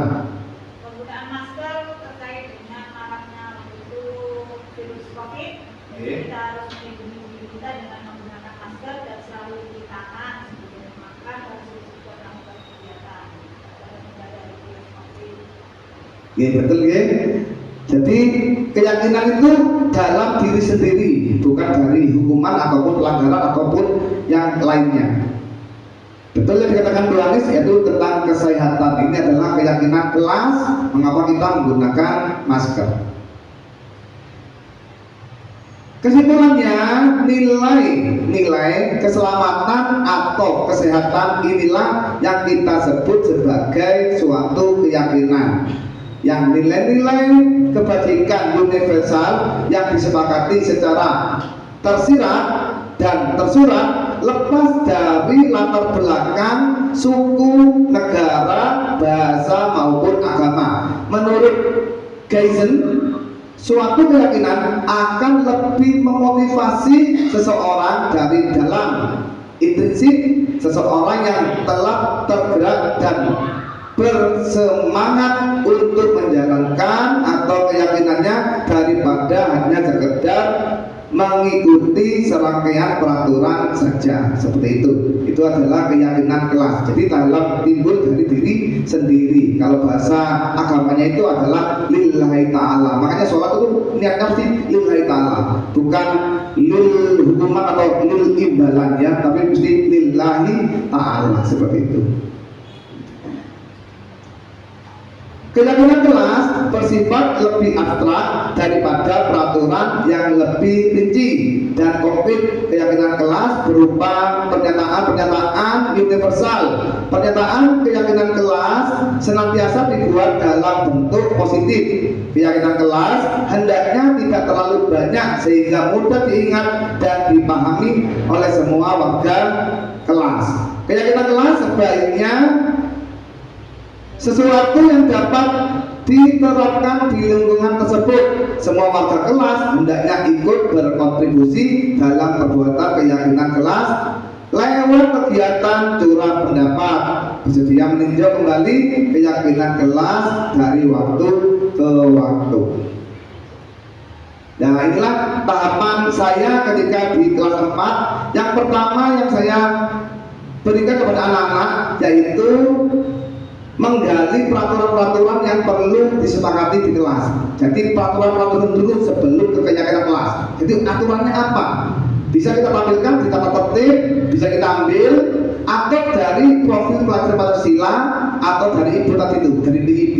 Penggunaan masker terkait dengan maraknya itu virus COVID. Kita harus melindungi diri kita dengan menggunakan masker dan selalu cuci tangan sebelum makan dan sebelum melakukan kegiatan dan menghindari virus COVID. Ya, betul ya. Jadi keyakinan itu dalam diri sendiri, bukan dari hukuman ataupun pelanggaran ataupun yang lainnya. Betul yang dikatakan Bu Anies, yaitu tentang kesehatan. Ini adalah keyakinan kelas mengapa kita menggunakan masker. Kesimpulannya, nilai keselamatan atau kesehatan inilah yang kita sebut sebagai suatu keyakinan. Yang nilai-nilai kebajikan universal yang disepakati secara tersirat dan tersurat lepas dari latar belakang suku, negara, bahasa maupun agama. Menurut Geisen, suatu keyakinan akan lebih memotivasi seseorang dari dalam intrinsik seseorang yang telah tergerak dan bersemangat untuk menjalankan atau keyakinannya daripada hanya sekedar mengikuti serangkaian peraturan saja. Seperti itu adalah keyakinan kelas. Jadi dalam timbul dari diri sendiri. Kalau bahasa agamanya itu adalah lillahi ta'ala. Makanya sholat itu niatnya mesti lillahi ta'ala, bukan lil hukuman atau lil imbalan ya, tapi mesti lillahi ta'ala. Seperti itu. Keyakinan kelas bersifat lebih abstrak daripada peraturan yang lebih rinci dan konkret. Keyakinan kelas berupa pernyataan-pernyataan universal. Pernyataan keyakinan kelas senantiasa dibuat dalam bentuk positif. Keyakinan kelas hendaknya tidak terlalu banyak sehingga mudah diingat dan dipahami oleh semua warga kelas. Keyakinan kelas sebaiknya sesuatu yang dapat diterapkan di lingkungan tersebut. Semua warga kelas hendaknya ikut berkontribusi dalam perbuatan keyakinan kelas lewat kegiatan curah pendapat, bersedia meninjau kembali keyakinan kelas dari waktu ke waktu. Nah, inilah tahapan saya ketika di kelas 4. Yang pertama yang saya berikan kepada anak-anak yaitu menggali peraturan-peraturan yang perlu disepakati di kelas. Jadi peraturan-peraturan dulu sebelum ke keyakinan kelas. Jadi aturannya apa? Bisa kita tampilkan di tata tertib, bisa kita ambil atau dari profil pelajar Pancasila atau dari ibu tadi itu, dari DIP.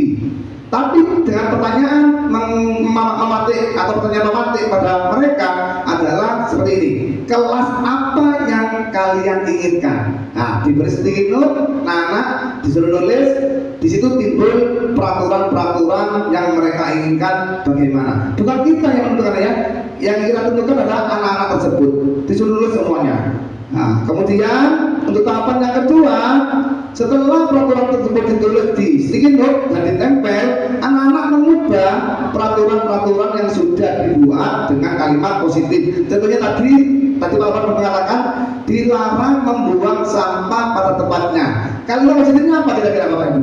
Tapi dengan pertanyaan mematik atau pertanyaan mematik pada mereka adalah seperti ini: kelas apa yang kalian inginkan? Nah, diberi sedikit note, anak disuruh nulis. Di situ timbul peraturan-peraturan yang mereka inginkan bagaimana. Bukan kita yang menentukan ya, yang kita tentukan adalah anak-anak tersebut. Disuruh nulis semuanya. Nah, kemudian untuk tahapan yang kedua, setelah peraturan tersebut ditulis di sticky note dan ditempel, anak-anak mengubah peraturan-peraturan yang sudah dibuat dengan kalimat positif. Contohnya tadi Pak Bapak mengatakan dilarang membuang sampah pada tempatnya. Kalimat positifnya apa kira-kira Bapak Ibu?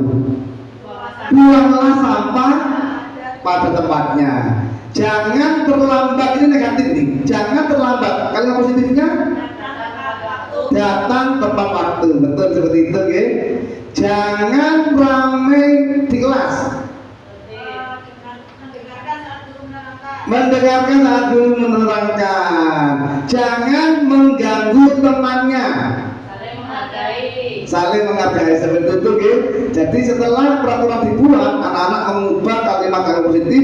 Buanglah sampah pada tempatnya. Jangan terlambat, ini negatif nih. Jangan terlambat. Kalimat positifnya datang tepat waktu. Betul seperti itu, ya. Jangan ramai di kelas. Mendengarkan saat guru menerangkan. Jangan mengganggu temannya. Saling menghargai seperti itu, ya. Jadi setelah peraturan dibuat, anak-anak mengubah kalimat-kalimat positif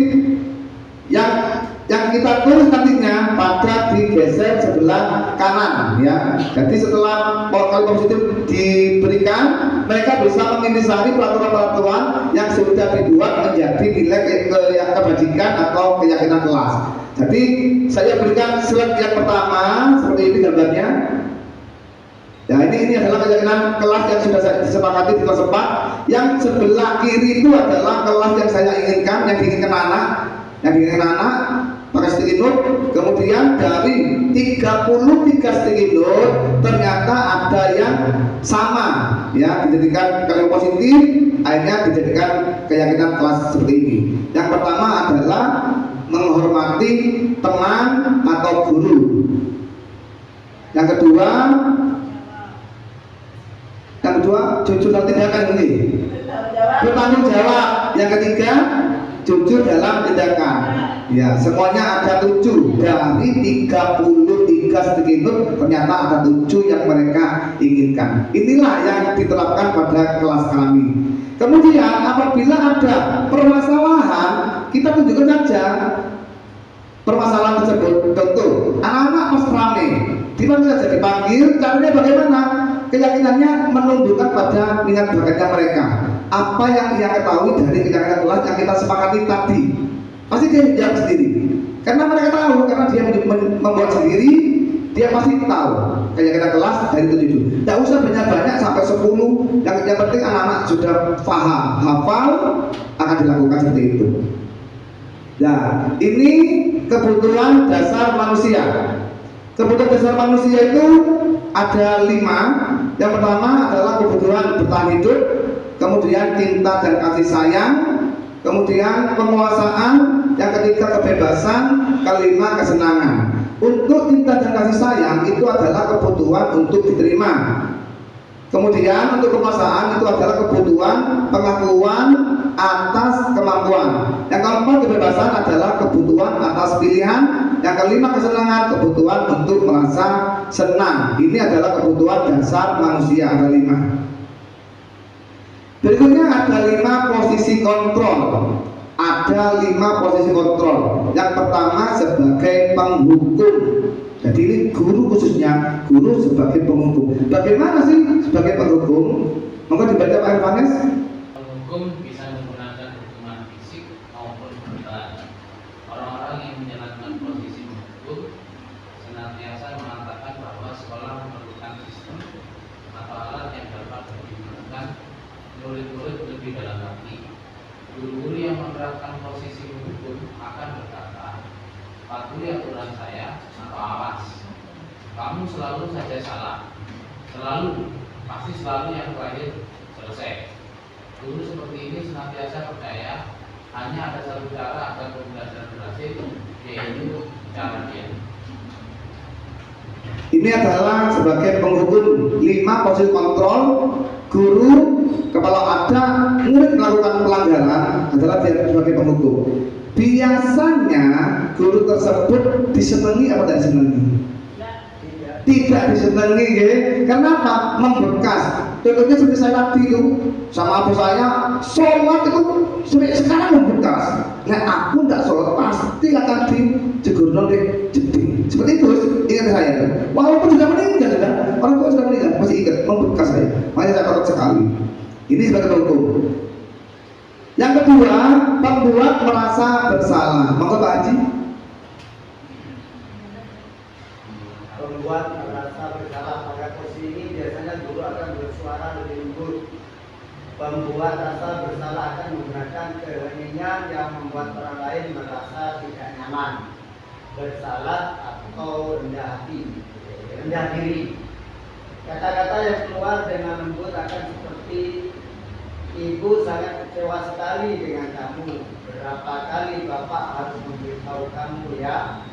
yang kita tulis nantinya pada digeser sebelah kanan ya. Jadi setelah kalimat positif diberikan, mereka bisa mengintisari peraturan-peraturan yang sudah dibuat menjadi nilai kebajikan atau keyakinan kelas. Jadi saya berikan slide yang pertama seperti ini gambarnya. Ya, ini adalah keyakinan kelas yang sudah saya disepakati di kelas 4. Yang sebelah kiri itu adalah kelas yang saya inginkan, yang diinginkan anak. Yang diinginkan anak pakai sticky note. Kemudian dari 33 sticky note ternyata ada yang sama ya, dijadikan kalimat positif, akhirnya dijadikan keyakinan kelas seperti ini. Yang pertama adalah menghormati teman atau guru. Yang kedua jujur dalam tindakan ini, bertanggung jawab. Yang ketiga jujur dalam tindakan. Ya, semuanya ada 7 dari 33 sticky note, ternyata ada 7 yang mereka inginkan. Inilah yang diterapkan pada kelas kami. Kemudian apabila ada permasalahan, kita tunjukkan saja. permasalahan tersebut. Contoh, anak-anak pas rame dipanggil saja dipanggil, caranya bagaimana? Keyakinannya menunjukkan pada minat bakatnya mereka. Apa yang ia ketahui dari keyakinan kelas yang kita sepakati tadi, pasti dia jawab sendiri. Karena mereka tahu, karena dia membuat sendiri, dia pasti tahu keyakinan kelas dari 7. Tidak usah banyak-banyak sampai 10. Yang penting anak-anak sudah paham, hafal, akan dilakukan seperti itu. Nah, ini kebutuhan dasar manusia. Kebutuhan dasar manusia itu ada 5. Yang pertama adalah kebutuhan bertahan hidup, kemudian cinta dan kasih sayang, kemudian penguasaan, yang ketiga kebebasan, kelima kesenangan. Untuk cinta dan kasih sayang itu adalah kebutuhan untuk diterima. Kemudian untuk penguasaan itu adalah kebutuhan pengakuan atas kemampuan. Yang keempat kebebasan adalah kebutuhan atas pilihan. Yang kelima kesenangan, kebutuhan untuk merasa senang. Ini adalah kebutuhan dasar manusia, ada 5. Berikutnya ada 5 posisi kontrol. Ada 5 posisi kontrol. Yang pertama sebagai penghukum. Jadi ini guru khususnya, guru sebagai penghukum. Bagaimana sih sebagai penghukum? Monggo dibaca Pak Irvanes. Penghukum bisa menggunakan hukuman fisik maupun verbal. Orang-orang yang menjalankan posisi penghukum senantiasa mengatakan bahwa sekolah memerlukan sistem atau alat yang dapat digunakan murid-murid lebih dalam lagi. Guru-guru yang menerapkan posisi penghukum akan berkata, patuhi aturan saya atau awas. Kamu selalu saja salah. Selalu, pasti selalu yang terakhir selesai. Guru seperti ini senantiasa percaya hanya ada satu cara agar pembelajaran berhasil, yaitu cara dia. Ini adalah sebagai penghukum 5 posisi kontrol. Guru, kalau ada murid melakukan pelanggaran adalah dia sebagai penghukum. Biasanya guru tersebut disenangi atau tidak disenangi? Tidak disenangi, ya. Kenapa? Membekas. Contohnya seperti saya tadi itu, sama abu saya sholat itu sampai sekarang membekas. Nah aku tidak sholat pasti akan dijegurno deh, jeding. Seperti itu, ingat saya. Walaupun sudah meninggal, orang tua sudah meninggal, masih ingat membekas saya. Makanya saya takut sekali. Ini sebagai hukum. Yang kedua, membuat merasa bersalah. Monggo Pak Haji. Membuat merasa bersalah. Pada posisi ini biasanya guru akan bersuara lebih lembut. Membuat rasa bersalah akan menggunakan keheningan yang membuat orang lain merasa tidak nyaman, bersalah atau rendah hati, rendah diri. Kata-kata yang keluar dengan lembut akan seperti, Ibu sangat kecewa sekali dengan kamu. Berapa kali Bapak harus memberitahu kamu ya?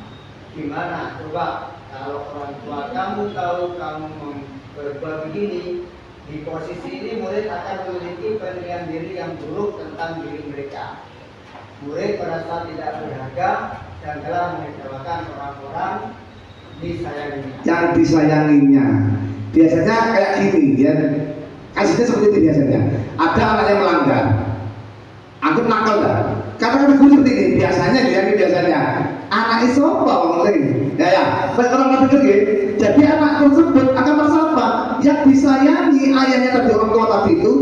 Gimana? Coba kalau orang tua kamu tahu kamu berbuat begini, di posisi ini murid akan memiliki penilaian diri yang buruk tentang diri mereka. Murid merasa tidak berharga dan telah mengecewakan orang-orang disayanginya. Yang disayanginya. Biasanya kayak gini, ya. Kasusnya seperti itu biasanya. Ada anak yang melanggar, anggap nakal dah. Kata-kata guru seperti ini biasanya, biasanya anak itu apa ngomongin? Ya, orang pikir gitu. Jadi anak tersebut akan merasa apa? Yang disayangi ayahnya tadi, orang tua tadi itu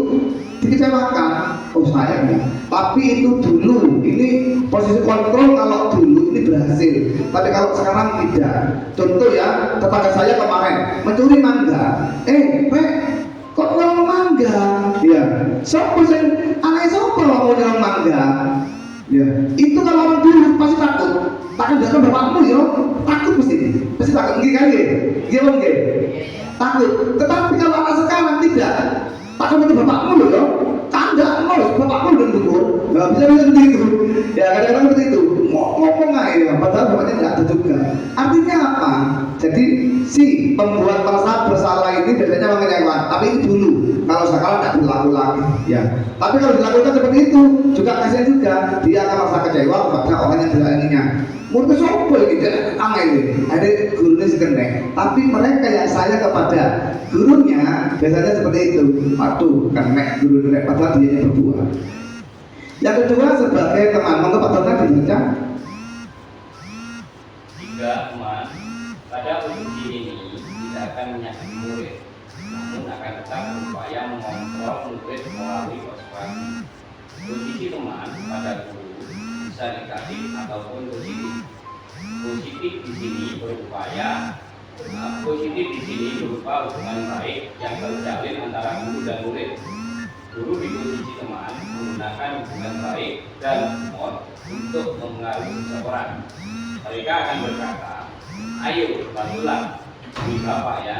dikecewakan. Oh sayangnya. Tapi itu dulu. Ini posisi kontrol kalau dulu ini berhasil. Tapi kalau sekarang tidak. Contoh ya, tetangga saya kemarin mencuri mangga. Kok nyolong mangga? Ya. Siapa sih? Anak siapa mau nyolong mangga? Ya. Itu kalau orang dulu pasti takut. Takut datang bapakmu ya. Takut pasti takut. Gini kan ya? Gini. Takut. Tetapi kalau anak sekarang tidak. Takut itu bapakmu loh ya. Tanda mau bapakmu udah tunggu. Nggak bisa seperti itu. Ya kadang-kadang seperti itu. Ngomong aja. Padahal bapaknya tidak ada juga. Artinya apa? Jadi si pembuat merasa bersalah ini biasanya mengecewakan. Tapi itu dulu. Kalau sekarang tidak berlaku lagi. Ya. Tapi kalau dilakukan seperti itu juga kasihan juga. Dia akan merasa kecewa kepada orang yang disayanginya. Murid sopo gitu, aneh ini. Ada gurunya sekeneng. Tapi mereka yang sayang kepada gurunya biasanya seperti itu. Waduh, kenek guru-guru padahal dia yang berbuat. Yang kedua sebagai teman. Monggo Pak Donat dibaca. juga teman, pada posisi ini tidak akan menyakiti murid, namun akan tetap berupaya mengontrol murid melalui persuasi. Posisi teman pada guru bisa negatif ataupun positif. Positif di sini berupa hubungan baik yang terjalin antara guru dan murid. Guru di posisi teman menggunakan hubungan baik dan humor untuk mempengaruhi seseorang. Mereka akan berkata, ayo bantulah demi Bapak ya.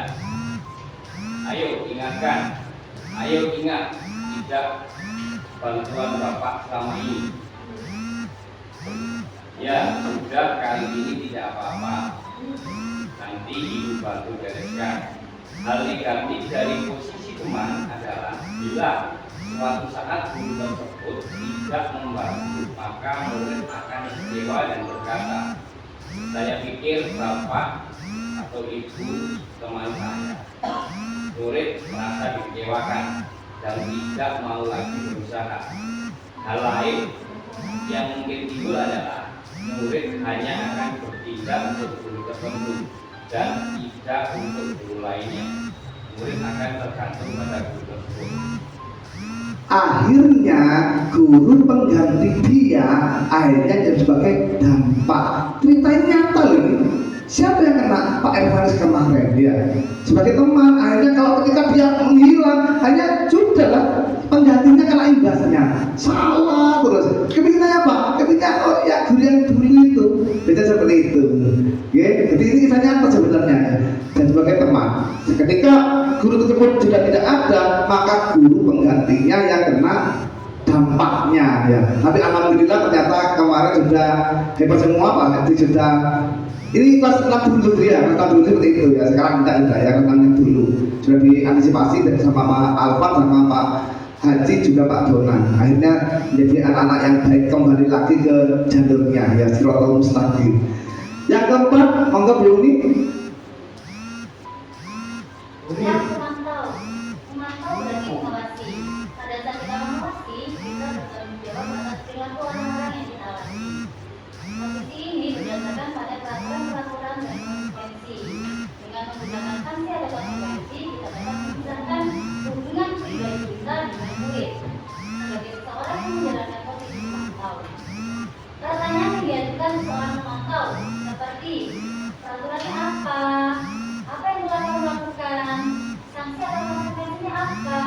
Ayo ingatkan, ayo ingat tidak bantuan Bapak selama ini. Ya sudah, kali ini tidak apa-apa. Nanti ibu bantu bereskan. Hal negatif dari posisi teman adalah bila suatu saat guru tersebut tidak membantu, maka murid akan kecewa dan berkata, saya pikir Bapak atau Ibu teman saya. Murid merasa dikecewakan dan tidak mau lagi berusaha. Hal lain yang mungkin timbul adalah murid hanya akan bertindak untuk guru tertentu dan tidak untuk guru lainnya. Murid akan tergantung pada guru tersebut. Akhirnya guru pengganti dia akhirnya jadi sebagai dampak. Cerita ini nyata loh ini. Siapa yang kena? Pak Ervanis kemarin ya. Sebagai teman, akhirnya kalau ketika dia menghilang, hanya sudah lah penggantinya kena imbasnya. Salah terus. Kepikirannya apa? Ketika guru yang dulu itu bisa seperti itu. Ya, jadi ini kisah nyata sebenarnya. Dan sebagai teman, ketika guru tersebut sudah tidak ada, maka guru penggantinya yang kena dampaknya ya. Tapi alhamdulillah ternyata kemarin sudah hebat semua Pak Hadi sudah. Ini kelas 6 dulu ya, kelas 6 dulu seperti itu ya. Sekarang tidak ya, kelas 6 dulu sudah diantisipasi sama Pak Alvan sama Pak Haji juga Pak Donan. Akhirnya menjadi anak-anak yang baik kembali lagi ke jalurnya ya, Siratal Mustaqim. Yang keempat, monggo Bu Uni. Yang memantau berarti mengawasi. Pada saat kita mengawasi, kita bertanggung jawab atas perilaku orang-orang yang kita awasi. Posisi ini berdasarkan pada peraturan dan konsekuensi. Dengan menggunakan sanksi atau konsekuensi, kita dapat memisahkan hubungan pribadi kita dengan murid. Sebagai seseorang yang menjalankan posisi memantau, rasanya diajukan seorang memantau seperti peraturannya apa yang telah kamu lakukan, sanksi atau konsekuensinya apa.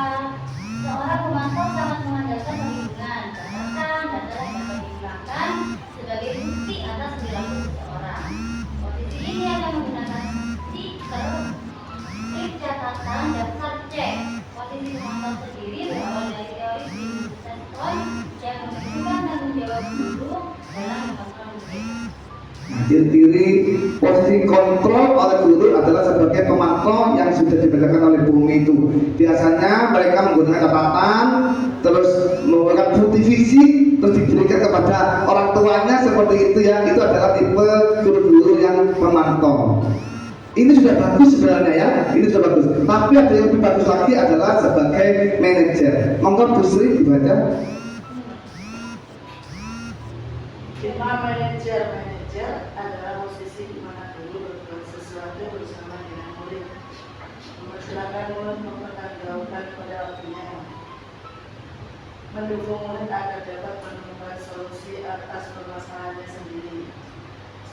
Seorang pemantau sangat mengandalkan perlindungan, catatan, data yang dapat dihilangkan sebagai bukti atas perilaku seseorang. Posisi ini akan menggunakan stiker, strip catatan, dan subjek. Posisi pemantau sendiri berawal dari teori Vincent Point yang menunjukkan tanggung jawab guru dalam mengontrol murid. Ciri posisi kontrol oleh guru adalah sebagai pemantau yang sudah dibedakan oleh bumi itu. Biasanya mereka menggunakan catatan, terus menggunakan bukti fisik, terus diberikan kepada orang tuanya seperti itu ya. Itu adalah tipe guru-guru yang memantau. Ini sudah bagus sebenarnya ya, ini sudah bagus. Tapi ada yang lebih bagus lagi adalah sebagai manajer. Monggo Bu Sri dibaca. Manajer adalah posisi di mana guru berbuat sesuatu bersama dengan murid, mempersilahkan murid mempertanggungjawabkan pada waktunya, mendukung murid agar dapat menemukan solusi atas permasalahannya sendiri.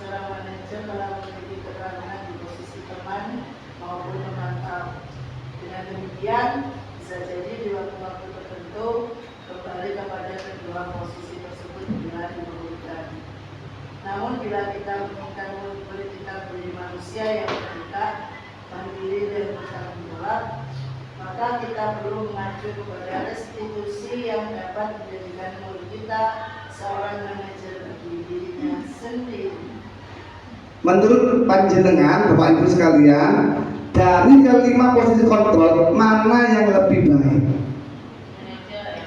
Seorang manajer telah memiliki keterangan di posisi teman maupun memantau. Dengan demikian, bisa jadi di waktu-waktu tertentu kembali kepada kedua posisi tersebut bila diperlukan. Namun bila kita menginginkan murid kita menjadi manusia yang terbuka, mandiri dan bertanggung jawab, maka kita perlu mengacu kepada institusi yang dapat menjadikan murid kita seorang manajer bagi dirinya sendiri. Menurut panjenengan Bapak Ibu sekalian, dari kelima posisi kontrol mana yang lebih baik?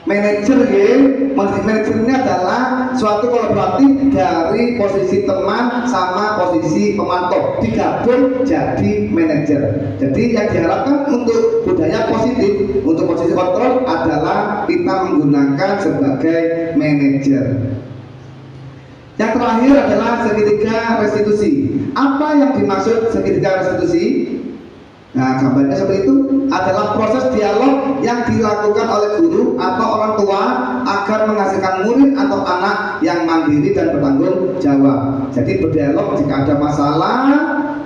Manajer ya, manajernya adalah suatu kolaborasi dari posisi teman sama posisi pemantau digabung jadi manajer. Jadi yang diharapkan untuk budaya positif untuk posisi kontrol adalah kita menggunakan sebagai manajer. Yang terakhir adalah segitiga restitusi. Apa yang dimaksud segitiga restitusi? Nah, gambarnya seperti itu adalah proses dialog yang dilakukan oleh guru atau orang tua agar menghasilkan murid atau anak yang mandiri dan bertanggung jawab. Jadi berdialog jika ada masalah,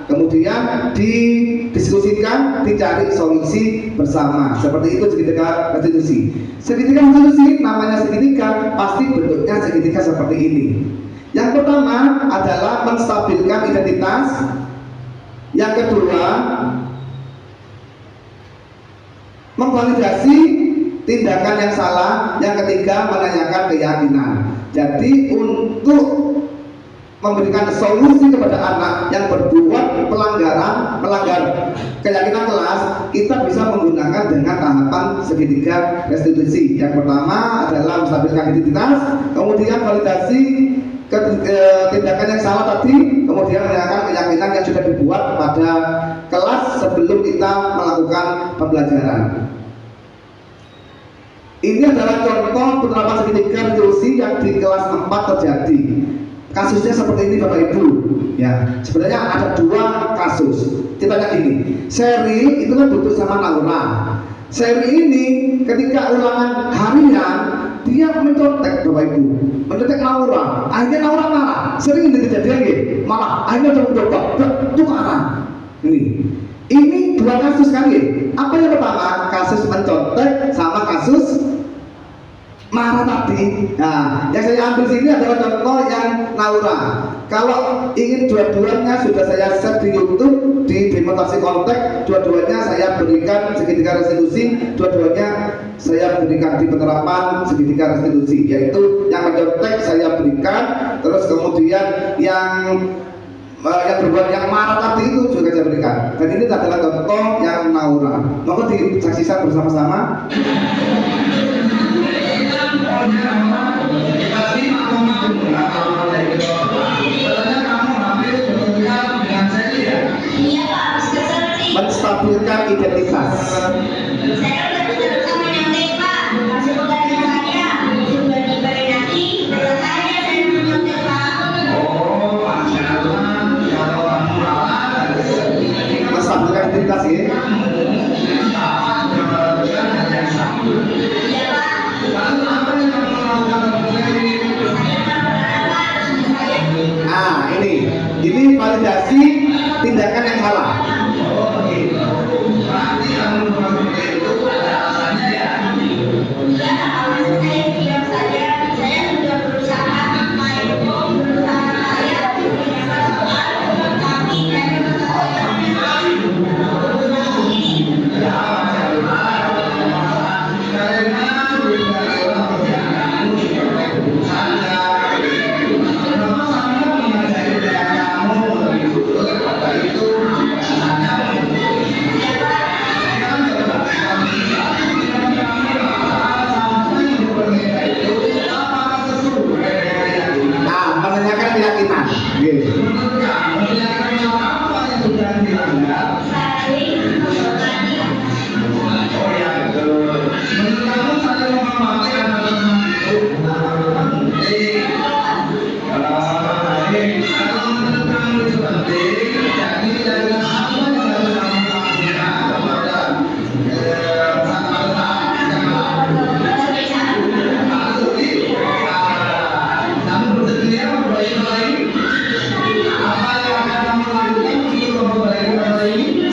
kemudian didiskusikan, dicari solusi bersama. Seperti itu segitiga restitusi. Segitiga restitusi namanya segitiga, pasti bentuknya segitiga seperti ini. Yang pertama adalah menstabilkan identitas. Yang kedua, memvalidasi tindakan yang salah. Yang ketiga, menanyakan keyakinan. Jadi untuk memberikan solusi kepada anak yang berbuat melanggar keyakinan kelas, kita bisa menggunakan dengan tahapan segitiga restitusi. Yang pertama adalah menstabilkan identitas, kemudian validasi tindakan yang salah tadi, kemudian menanyakan keyakinan yang sudah dibuat pada kelas sebelum kita melakukan pembelajaran. Ini adalah contoh penerapan segitiga restitusi yang di kelas 4 terjadi. Kasusnya seperti ini Bapak Ibu. Ya, sebenarnya ada 2 kasus. Kita lihat ini. Seri itu kan duduk sama Laura. Seri ini ketika ulangan harian dia mencontek Bapak Ibu, mencontek Laura. Akhirnya Laura marah. Sering ini kejadian gitu. Malah akhirnya coba tukaran. Ini 2 kasus kan gitu. Apa yang pertama? Kasus mencontek sama kasus marah tadi. Nah, yang saya ambil sini adalah contoh yang Laura. Kalau ingin dua-duanya sudah saya share di YouTube, di demonstrasi kontek, dua-duanya saya berikan segitiga restitusi, dua-duanya saya berikan di penerapan segitiga restitusi, yaitu yang mencontek saya berikan, terus kemudian yang berbuat yang marah tadi itu juga saya berikan. Dan ini adalah contoh yang Laura. Maka disaksikan bersama-sama. Menstabilkan identitas. Menstabilkan identitas ya. Ini validasi tindakan yang salah.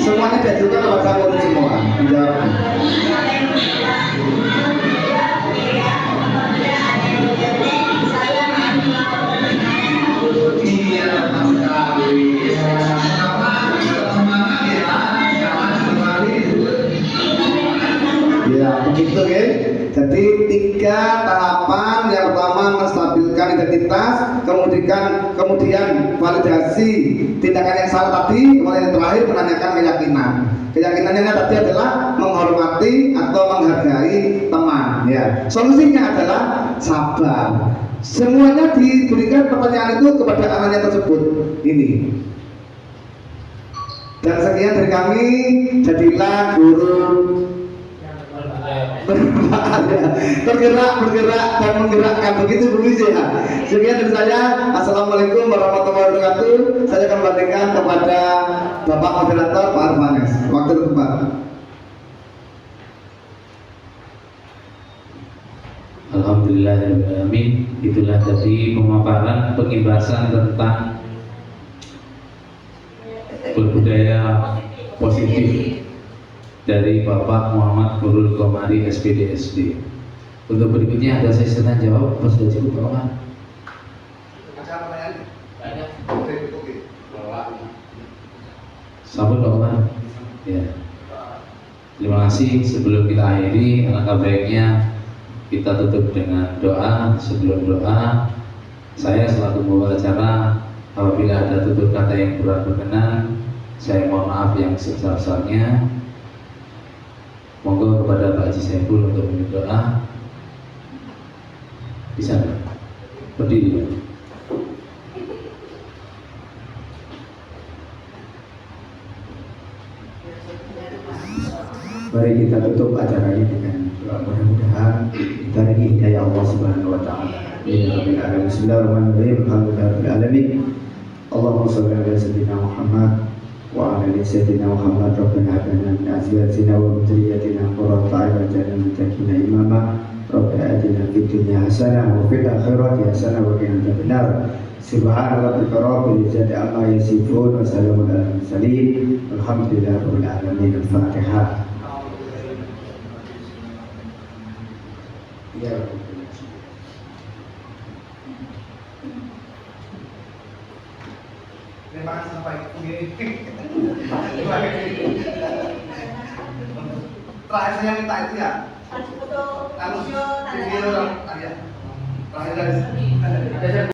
Semuanya diajukan kepada murid semua. Ya, begitu ya. Jadi 3 tahapan. Yang pertama menstabilkan identitas, kemudian validasi tindakan yang salah tadi, kemudian yang terakhir menanyakan keyakinan. Keyakinannya tadi adalah menghormati atau menghargai teman. Ya, solusinya adalah sabar. Semuanya diberikan pertanyaan itu kepada anaknya tersebut. Ini. Dan sekian dari kami. Jadilah guru bermanfaat ya. Bergerak dan menggerakkan, begitu Bu Wizi ya. Sekian dari saya. Assalamualaikum warahmatullahi wabarakatuh. Saya kembalikan kepada Bapak Moderator Pak Arfanes. Waktu tempat. Alhamdulillahirrahmanirrahim. Itulah tadi pemaparan pengibasan tentang berbudaya positif dari Bapak Muhammad Nurul Komari SPD SD. Untuk berikutnya ada sesi tanya jawab. Apa sudah cukup Pak Komar? Ada pertanyaan? Banyak. Oke. Sabar Pak Komar. Ya. Terima kasih. Sebelum kita akhiri, alangkah baiknya kita tutup dengan doa. Sebelum doa, saya selaku pembawa acara, apabila ada tutur kata yang kurang berkenan, saya mohon maaf yang sebesar-besarnya. Monggo kepada Pak Haji Saiful untuk berdoa. Bisa nggak? Berdiri. Mari kita tutup acara ini dengan doa, mudah-mudahan kita lagi hidayah Allah Subhanahu wa taala. Bismillahirrahmanirrahim. Alhamdulillahirabbil alamin. Allahumma shalli ala sayyidina Muhammad wa ala ali sayyidina Muhammad. Rabbana hab lana min azwajina wa dhurriyyatina qurrata a'yun waj'alna lil muttaqina imama. Rabbana atina fid dunya hasanah wa fil akhirati hasanah wa qina adzabannar. Subhana rabbika rabbil izzati amma yasifun wa salamun alal mursalin. Alhamdulillahirabbil alamin. Al-Fatihah. Ya. Terima kasih sampai begini. Terakhir saya minta itu ya. Kalau video ya. Terakhir dari